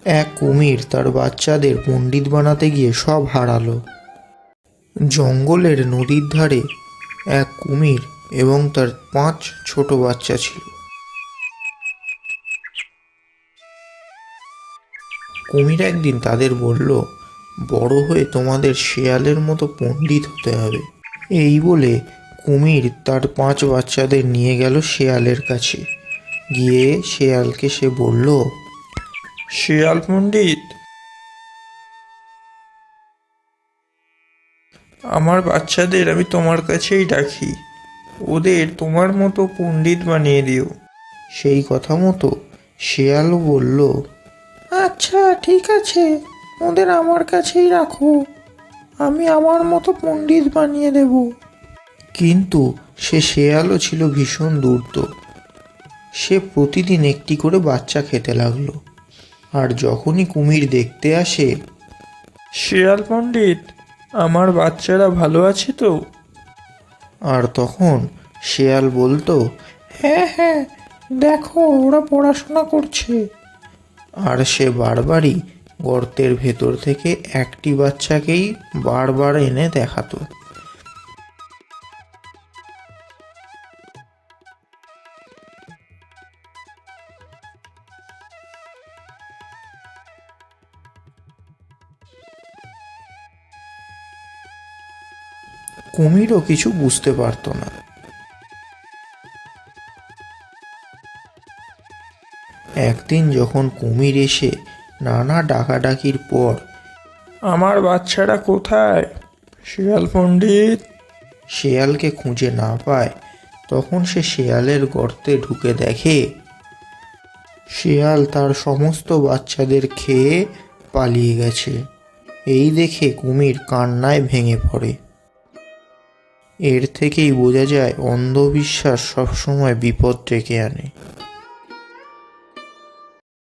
এক কুমির তার বাচ্চাদের পণ্ডিত বানাতে গিয়ে সব হারালো। জঙ্গলের নদীর ধারে এক কুমির এবং তার 5 ছোট বাচ্চা ছিল। কুমির একদিন তাদের বলল, বড় হয়ে তোমাদের শেয়ালের মতো পণ্ডিত হতে হবে। এই বলে কুমির তার 5 বাচ্চাদের নিয়ে গেল শেয়ালের কাছে। গিয়ে শেয়ালকে সে বলল, শেয়াল পণ্ডিত, আমার বাচ্চাদের আমি তোমার কাছেই রাখি, ওদের তোমার মতো পণ্ডিত বানিয়ে দিও। সেই কথা মতো শেয়ালও বলল, আচ্ছা ঠিক আছে, ওদের আমার কাছেই রাখো, আমি আমার মতো পণ্ডিত বানিয়ে দেব। কিন্তু সে শেয়ালও ছিল ভীষণ ধূর্ত। সে প্রতিদিন একটি করে বাচ্চা খেতে লাগলো। আর যখনই কুমির দেখতে আসে, শেয়াল পণ্ডিত, আমার বাচ্চারা ভালো আছে তো? আর তখন শেয়াল বলতো, হ্যাঁ হ্যাঁ, দেখো ওরা পড়াশোনা করছে। আর সে বারবারই গর্তের ভেতর থেকে একটি বাচ্চাকেই বারবার এনে দেখাতো। কুমিরও কিছু বুঝতে পারতো না। একদিন যখন কুমির এসে নানা ডাকাডাকির পর, আমার বাচ্চারা কোথায় শেয়াল পণ্ডিত, শেয়ালকে খুঁজে না পায়, তখন সে শেয়ালের গর্তে ঢুকে দেখে শেয়াল তার সমস্ত বাচ্চাদের খেয়ে পালিয়ে গেছে। এই দেখে কুমির কান্নায় ভেঙে পড়ে। এর থেকেই বোঝা যায় অন্ধবিশ্বাস সবসময় বিপদ ডেকে আনে।